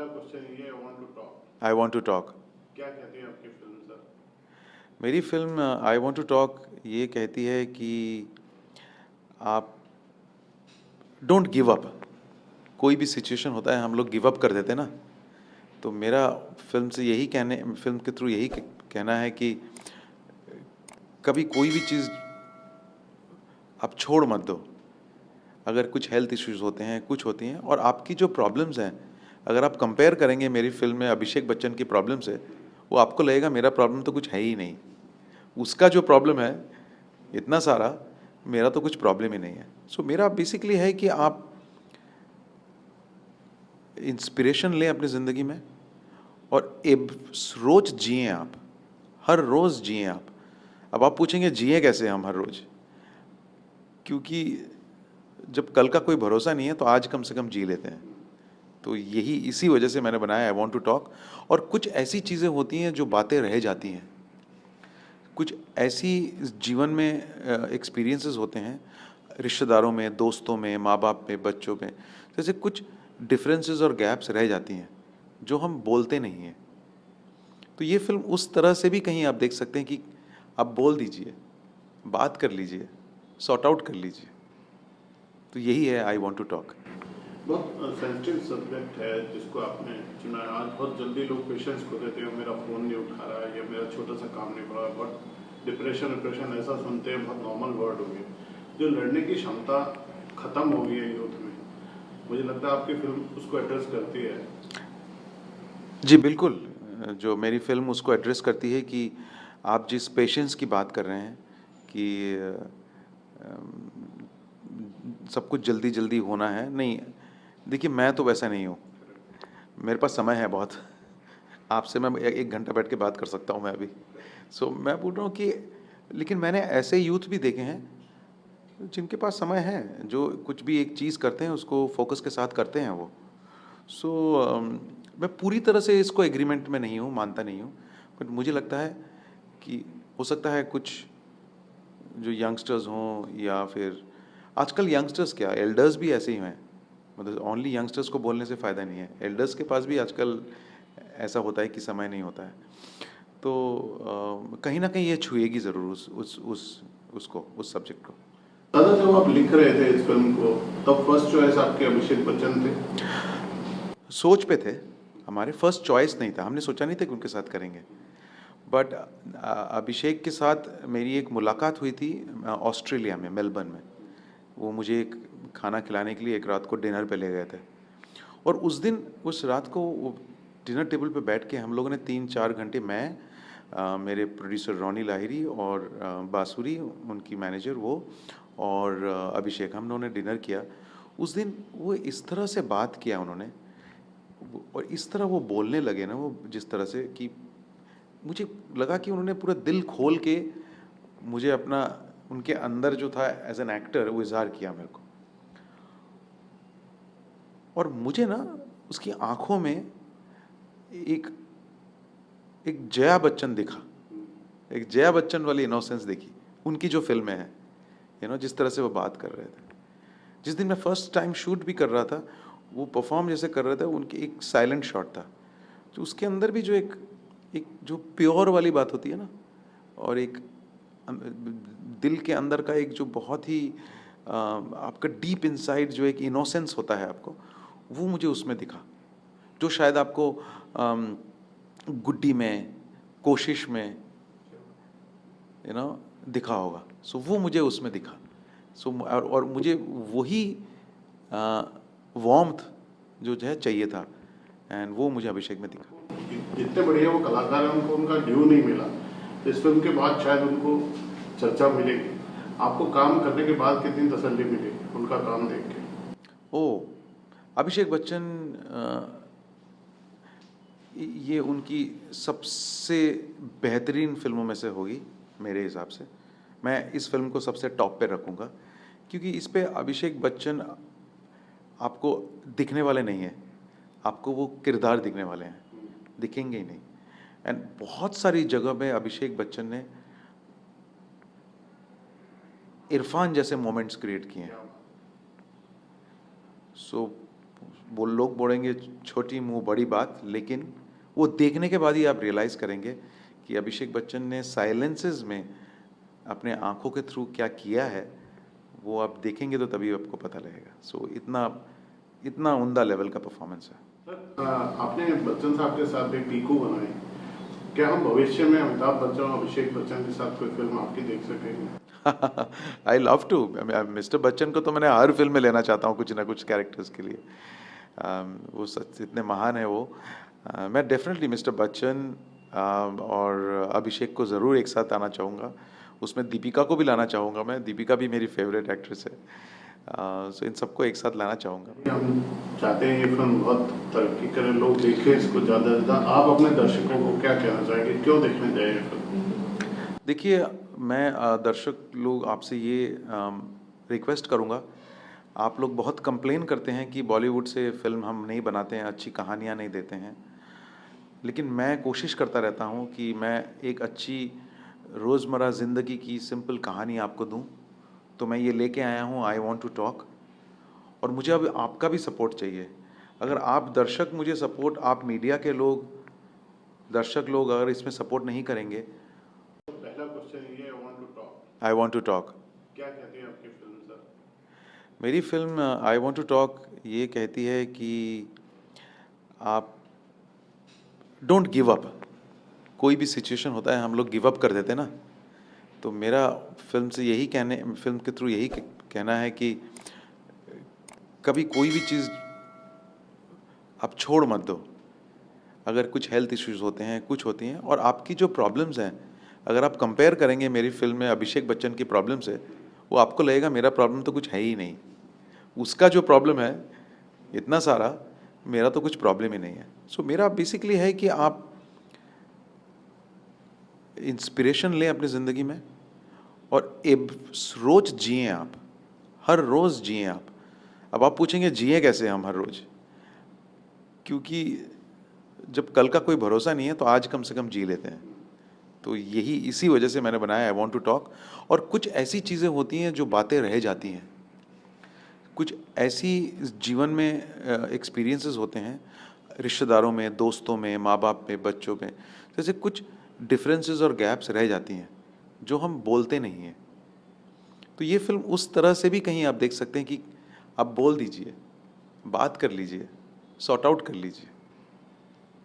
पहला क्वेश्चन ये I want to talk. I want to talk. क्या कहती है आपकी फिल्म सर? मेरी film I want to talk ये कहती है कि आप डोंट गिव अप। कोई भी सिचुएशन होता है हम लोग गिव अप कर देते हैं ना, तो मेरा फिल्म के थ्रू यही कहना है कि कभी कोई भी चीज़ आप छोड़ मत दो। अगर कुछ हेल्थ इश्यूज होते हैं, कुछ होती हैं, और आपकी जो प्रॉब्लम्स हैं, अगर आप कंपेयर करेंगे मेरी फिल्म में अभिषेक बच्चन की प्रॉब्लम से, वो आपको लगेगा मेरा प्रॉब्लम तो कुछ है ही नहीं। उसका जो प्रॉब्लम है इतना सारा, मेरा तो कुछ प्रॉब्लम ही नहीं है। सो मेरा बेसिकली है कि आप इंस्पिरेशन लें अपनी ज़िंदगी में और एक रोज़ जिएं, आप हर रोज़ जिएं आप। अब आप पूछेंगे जिए कैसे हम हर रोज़, क्योंकि जब कल का कोई भरोसा नहीं है तो आज कम से कम जी लेते हैं। तो यही इसी वजह से मैंने बनाया आई वॉन्ट टू टॉक। और कुछ ऐसी चीज़ें होती हैं जो बातें रह जाती हैं, कुछ ऐसी जीवन में एक्सपीरियंसेस होते हैं, रिश्तेदारों में, दोस्तों में, माँ बाप में, बच्चों में, जैसे कुछ डिफरेंसेस और गैप्स रह जाती हैं जो हम बोलते नहीं हैं। तो ये फिल्म उस तरह से भी कहीं आप देख सकते हैं कि आप बोल दीजिए, बात कर लीजिए, सॉर्ट आउट कर लीजिए। तो यही है आई वॉन्ट टू टॉक। बहुत सेंसिटिव सब्जेक्ट है जिसको आपने चुना है। आज बहुत जल्दी लोग पेशेंस खो देते हैं, मेरा फ़ोन नहीं उठा रहा है या मेरा छोटा सा काम नहीं पड़ा है। बहुत डिप्रेशन ऐसा सुनते हैं, बहुत नॉर्मल वर्ड हो गया। जो लड़ने की क्षमता खत्म हो गई है यूथ में, मुझे लगता है आपकी फिल्म उसको एड्रेस करती है। जी बिल्कुल, जो मेरी फिल्म उसको एड्रेस करती है कि आप जिस पेशेंस की बात कर रहे हैं कि सब कुछ जल्दी जल्दी होना है, नहीं। देखिए मैं तो वैसा नहीं हूँ, मेरे पास समय है बहुत। आपसे मैं एक घंटा बैठ के बात कर सकता हूँ मैं अभी। सो मैं बोल रहा हूँ कि लेकिन मैंने ऐसे यूथ भी देखे हैं जिनके पास समय है, जो कुछ भी एक चीज़ करते हैं उसको फोकस के साथ करते हैं वो। सो मैं पूरी तरह से इसको एग्रीमेंट में नहीं हूँ, मानता नहीं हूँ, बट मुझे लगता है कि हो सकता है कुछ जो यंगस्टर्स हों, या फिर आजकल यंगस्टर्स क्या, एल्डर्स भी ऐसे ही हैं। मतलब ओनली यंगस्टर्स को बोलने से फ़ायदा नहीं है, एल्डर्स के पास भी आजकल ऐसा होता है कि समय नहीं होता है। तो कहीं ना कहीं ये छुएगी ज़रूर उस सब्जेक्ट को। दादा, जब आप लिख रहे थे इस फिल्म को, तब फर्स्ट चॉइस आपके अभिषेक बच्चन थे? सोच पे थे, हमारे फर्स्ट चॉइस नहीं था, हमने सोचा नहीं था कि उनके साथ करेंगे। बट अभिषेक के साथ मेरी एक मुलाकात हुई थी ऑस्ट्रेलिया में, मेलबर्न में। वो मुझे एक खाना खिलाने के लिए एक रात को डिनर पे ले गए थे, और उस रात को वो डिनर टेबल पे बैठ के हम लोगों ने 3-4 घंटे, मैं मेरे प्रोड्यूसर रॉनी लाहिरी और बांसुरी उनकी मैनेजर वो, और अभिषेक, हम लोगों ने डिनर किया। उस दिन वो इस तरह से बात किया उन्होंने, और इस तरह वो बोलने लगे ना, वो जिस तरह से कि मुझे लगा कि उन्होंने पूरा दिल खोल के मुझे अपना, उनके अंदर जो था एज एन एक्टर वो इजहार किया मेरे को। और मुझे ना उसकी आंखों में एक एक जया बच्चन दिखा, एक जया बच्चन वाली इनोसेंस दिखी उनकी जो फिल्में हैं, जिस तरह से वो बात कर रहे थे। जिस दिन मैं फर्स्ट टाइम शूट भी कर रहा था, वो परफॉर्म जैसे कर रहे थे, उनकी एक साइलेंट शॉट था, जो उसके अंदर भी जो एक एक जो प्योर वाली बात होती है ना, और एक दिल के अंदर का एक जो बहुत ही आपका डीप इनसाइड जो एक इनोसेंस होता है आपको, वो मुझे उसमें दिखा, जो शायद आपको गुड्डी में, कोशिश में दिखा होगा। सो वो मुझे उसमें दिखा। सो और मुझे वही वार्मथ जो है चाहिए था, एंड वो मुझे अभिषेक में दिखा। जितने बढ़िया वो कलाकार हैं, उनको उनका ड्यू नहीं मिला। तो इस फिल्म के बाद शायद उनको चर्चा मिलेगी। आपको काम करने के बाद कितनी तसल्ली मिली उनका काम देख के? ओ, अभिषेक बच्चन ये उनकी सबसे बेहतरीन फिल्मों में से होगी मेरे हिसाब से। मैं इस फिल्म को सबसे टॉप पे रखूँगा, क्योंकि इस पे अभिषेक बच्चन आपको दिखने वाले नहीं हैं, आपको वो किरदार दिखने वाले हैं, दिखेंगे ही नहीं। एंड बहुत सारी जगह पे अभिषेक बच्चन ने इरफान जैसे मोमेंट्स क्रिएट किए हैं। सो वो लोग बोलेंगे छोटी मुंह बड़ी बात, लेकिन वो देखने के बाद ही आप रियलाइज़ करेंगे कि अभिषेक बच्चन ने साइलेंसेस में अपने आंखों के थ्रू क्या किया है, वो आप देखेंगे तो तभी आपको पता लगेगा। सो इतना इतना उम्दा लेवल का परफॉर्मेंस है। सर, आपने बच्चन साहब के साथ एक पीकू बनाई, क्या हम भविष्य में अमिताभ बच्चन और अभिषेक बच्चन के साथ कोई फिल्म आपकी देख सकेंगे? I love to. Mister Bachchan को तो मैंने हर फिल्म में लेना चाहता हूँ कुछ ना कुछ कैरेक्टर्स के लिए। वो सच इतने महान है वो। मैं डेफिनेटली मिस्टर बच्चन और अभिषेक को ज़रूर एक साथ आना चाहूँगा। उसमें दीपिका को भी लाना चाहूँगा मैं। दीपिका भी मेरी फेवरेट एक्ट्रेस है। सो इन सबको एक साथ लाना चाहूँगा। हम चाहते हैं ये फिल्म बहुत तरक्की करे, लोग देखें इसको ज़्यादा से ज़्यादा। आप अपने दर्शकों को क्या कहना चाहेंगे, क्यों देखने जाए ये फिल्म? देखिए, मैं दर्शक लोग आपसे ये रिक्वेस्ट करूँगा, आप लोग बहुत कंप्लेन करते हैं कि बॉलीवुड से फिल्म हम नहीं बनाते हैं, अच्छी कहानियाँ नहीं देते हैं। लेकिन मैं कोशिश करता रहता हूँ कि मैं एक अच्छी रोज़मर्रा ज़िंदगी की सिंपल कहानी आपको दूँ। तो मैं ये लेके आया हूँ आई वांट टू टॉक, और मुझे अब आपका भी सपोर्ट चाहिए। अगर आप दर्शक मुझे सपोर्ट, आप मीडिया के लोग, दर्शक लोग अगर इसमें सपोर्ट नहीं करेंगे। पहला क्वेश्चन ये है, want to talk, I want to talk क्या कहती है आपकी फिल्म सर? मेरी film I want to talk ये कहती है कि आप डोंट गिव अप। कोई भी सिचुएशन होता है हम लोग गिव अप कर देते हैं ना, तो मेरा फिल्म के थ्रू यही कहना है कि कभी कोई भी चीज़ आप छोड़ मत दो। अगर कुछ हेल्थ इश्यूज होते हैं, कुछ होती हैं, और आपकी जो प्रॉब्लम्स हैं, अगर आप कंपेयर करेंगे मेरी फिल्म में अभिषेक बच्चन की प्रॉब्लम से, वो आपको लगेगा मेरा प्रॉब्लम तो कुछ है ही नहीं। उसका जो प्रॉब्लम है इतना सारा, मेरा तो कुछ प्रॉब्लम ही नहीं है। सो मेरा बेसिकली है कि आप इंस्पिरेशन लें अपनी ज़िंदगी में, और एक रोज़ जिएं आप, हर रोज़ जिएं आप। अब आप पूछेंगे जिएं कैसे हम हर रोज़, क्योंकि जब कल का कोई भरोसा नहीं है तो आज कम से कम जी लेते हैं। तो यही इसी वजह से मैंने बनाया आई वांट टू टॉक। और कुछ ऐसी चीज़ें होती हैं जो बातें रह जाती हैं, कुछ ऐसी जीवन में एक्सपीरियंसेस होते हैं, रिश्तेदारों में, दोस्तों में, माँ बाप में, बच्चों में, जैसे कुछ डिफरेंसेस और गैप्स रह जाती हैं जो हम बोलते नहीं हैं। तो ये फिल्म उस तरह से भी कहीं आप देख सकते हैं कि आप बोल दीजिए, बात कर लीजिए, सॉर्ट आउट कर लीजिए।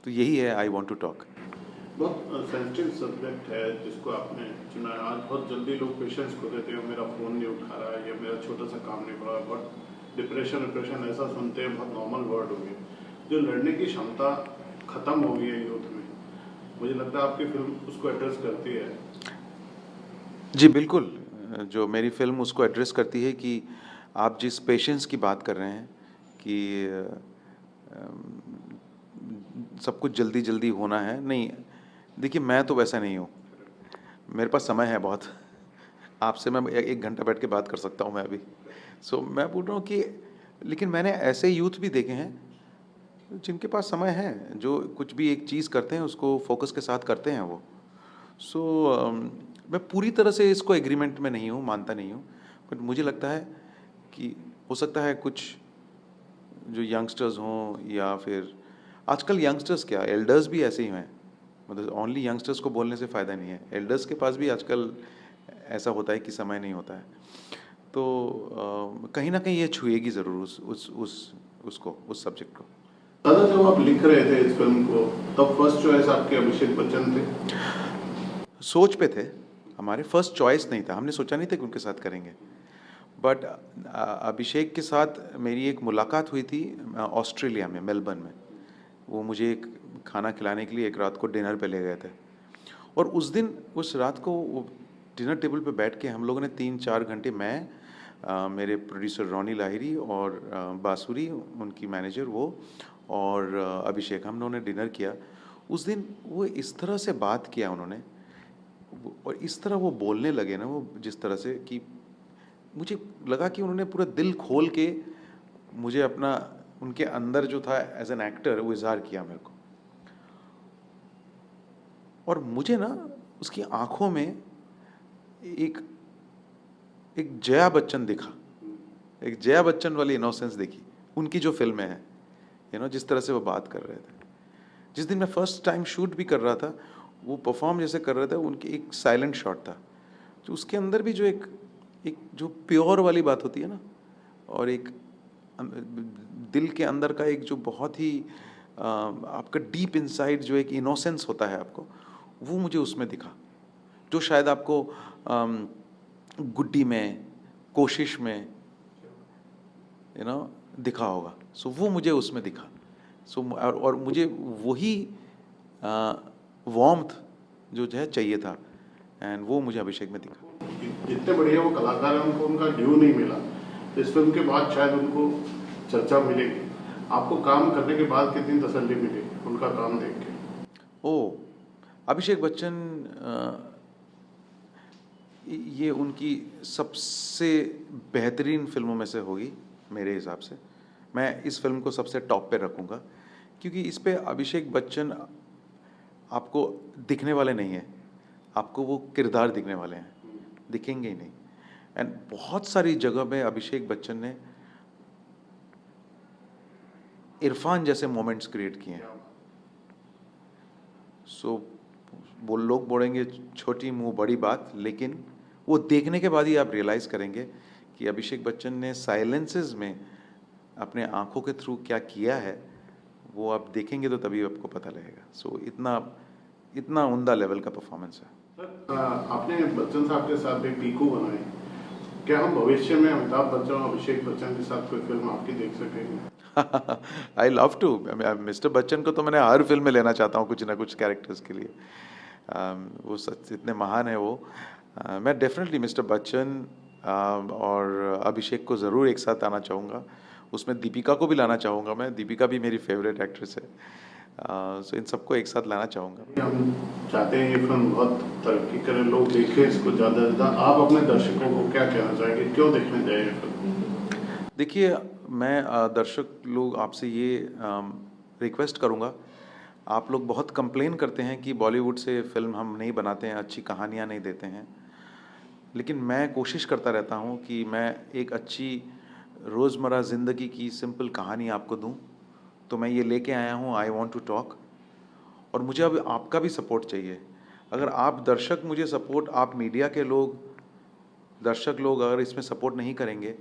तो यही है आई वांट टू टॉक। बहुत सेंसिटिव सब्जेक्ट है जिसको आपने चुना है। आज बहुत जल्दी लोग पेशेंस खो देते हैं, मेरा फ़ोन नहीं उठा रहा है या मेरा छोटा सा काम नहीं पड़ा। बहुत डिप्रेशन ऐसा सुनते हैं, बहुत नॉर्मल वर्ड हो गया। जो लड़ने की क्षमता खत्म हो गई है यूथ में, मुझे लगता है आपकी फिल्म उसको एड्रेस करती है। जी बिल्कुल, जो मेरी फिल्म उसको एड्रेस करती है कि आप जिस पेशेंस की बात कर रहे हैं कि सब कुछ जल्दी जल्दी होना है, नहीं। देखिए, मैं तो वैसा नहीं हूँ, मेरे पास समय है बहुत। आपसे मैं एक घंटा बैठ के बात कर सकता हूँ मैं अभी। सो मैं बोल रहा हूँ कि लेकिन मैंने ऐसे यूथ भी देखे हैं जिनके पास समय है, जो कुछ भी एक चीज़ करते हैं उसको फोकस के साथ करते हैं वो। सो मैं पूरी तरह से इसको एग्रीमेंट में नहीं हूँ, मानता नहीं हूँ, बट मुझे लगता है कि हो सकता है कुछ जो यंगस्टर्स हों, या फिर आजकल यंगस्टर्स क्या, एल्डर्स भी ऐसे ही हैं। मतलब ओनली यंगस्टर्स को बोलने से फ़ायदा नहीं है, एल्डर्स के पास भी आजकल ऐसा होता है कि समय नहीं होता है। तो कहीं ना कहीं ये छुएगी ज़रूर उस सब्जेक्ट को। दादा, जब आप लिख रहे थे इस फिल्म को, तब फर्स्ट चॉइस आपके अभिषेक बच्चन थे? सोच पे थे, हमारे फर्स्ट चॉइस नहीं था, हमने सोचा नहीं था कि उनके साथ करेंगे। बट अभिषेक के साथ मेरी एक मुलाकात हुई थी ऑस्ट्रेलिया में, मेलबर्न में। वो मुझे एक खाना खिलाने के लिए एक रात को डिनर पे ले गए थे, और उस रात को वो डिनर टेबल पे बैठ के हम लोगों ने 3-4 घंटे, मैं मेरे प्रोड्यूसर रॉनी लाहिरी और बांसुरी उनकी मैनेजर वो, और अभिषेक, हम लोगों ने डिनर किया। उस दिन वो इस तरह से बात किया उन्होंने, और इस तरह वो बोलने लगे ना, वो जिस तरह से कि मुझे लगा कि उन्होंने पूरा दिल खोल के मुझे अपना, उनके अंदर जो था एज एन एक्टर, वो इजहार किया मेरे को। और मुझे ना उसकी आंखों में एक एक जया बच्चन दिखा, एक जया बच्चन वाली इनोसेंस देखी। उनकी जो फिल्में हैं, जिस तरह से वो बात कर रहे थे। जिस दिन मैं फर्स्ट टाइम शूट भी कर रहा था, वो परफॉर्म जैसे कर रहे थे, उनकी एक साइलेंट शॉट था, तो उसके अंदर भी जो एक एक जो प्योर वाली बात होती है ना, और एक दिल के अंदर का एक जो बहुत ही आपका डीप इनसाइड जो एक इनोसेंस होता है आपको, वो मुझे उसमें दिखा, जो शायद आपको गुड्डी में, कोशिश में दिखा होगा। सो वो मुझे उसमें दिखा। सो और मुझे वही वार्मथ जो है चाहिए था, एंड वो मुझे अभिषेक में दिखा। जितने बढ़िया वो कलाकार हैं उनको उनका ड्यू नहीं मिला, तो इस फिल्म के बाद शायद उनको चर्चा मिलेगी। आपको काम करने के बाद कितनी तसल्ली मिली उनका काम देख के? अभिषेक बच्चन, ये उनकी सबसे बेहतरीन फिल्मों में से होगी मेरे हिसाब से। मैं इस फिल्म को सबसे टॉप पे रखूँगा, क्योंकि इस पे अभिषेक बच्चन आपको दिखने वाले नहीं हैं, आपको वो किरदार दिखने वाले हैं, दिखेंगे ही नहीं। एंड बहुत सारी जगह पे अभिषेक बच्चन ने इरफान जैसे मोमेंट्स क्रिएट किए हैं। सो वो लोग बोलेंगे छोटी मुंह बड़ी बात, लेकिन वो देखने के बाद ही आप रियलाइज़ करेंगे कि अभिषेक बच्चन ने साइलेंसेस में अपने आंखों के थ्रू क्या किया है, वो आप देखेंगे तो तभी आपको पता लगेगा। सो इतना उम्दा लेवल का परफॉर्मेंस है। सर, आपने बच्चन साहब के साथ एक पीकू बनाई, क्या हम भविष्य में अमिताभ बच्चन और अभिषेक बच्चन के साथ कोई फिल्म आपकी देख सकेंगे? I love to. Mister Bachchan को तो मैंने हर फिल्म में लेना चाहता हूँ कुछ ना कुछ कैरेक्टर्स के लिए। वो सच इतने महान है वो। मैं डेफिनेटली मिस्टर बच्चन और अभिषेक को ज़रूर एक साथ आना चाहूँगा। उसमें दीपिका को भी लाना चाहूँगा मैं, दीपिका भी मेरी फेवरेट एक्ट्रेस है। सो इन सबको एक साथ लाना चाहूँगा। हम चाहते हैं ये फिल्म बहुत तरक्की करे, लोग देखें इसको ज़्यादा से ज़्यादा। आप अपने दर्शकों को क्या कहना चाहेंगे, क्यों देखने जाए ये फिल्म? देखिए, मैं दर्शक लोग आपसे ये रिक्वेस्ट करूँगा, आप लोग बहुत कंप्लेन करते हैं कि बॉलीवुड से फिल्म हम नहीं बनाते हैं, अच्छी कहानियाँ नहीं देते हैं, लेकिन मैं कोशिश करता रहता हूँ कि मैं एक अच्छी रोज़मर्रा ज़िंदगी की सिंपल कहानी आपको दूँ। तो मैं ये लेके आया हूँ आई वांट टू टॉक, और मुझे अब आपका भी सपोर्ट चाहिए। अगर आप दर्शक मुझे सपोर्ट, आप मीडिया के लोग, दर्शक लोग अगर इसमें सपोर्ट नहीं करेंगे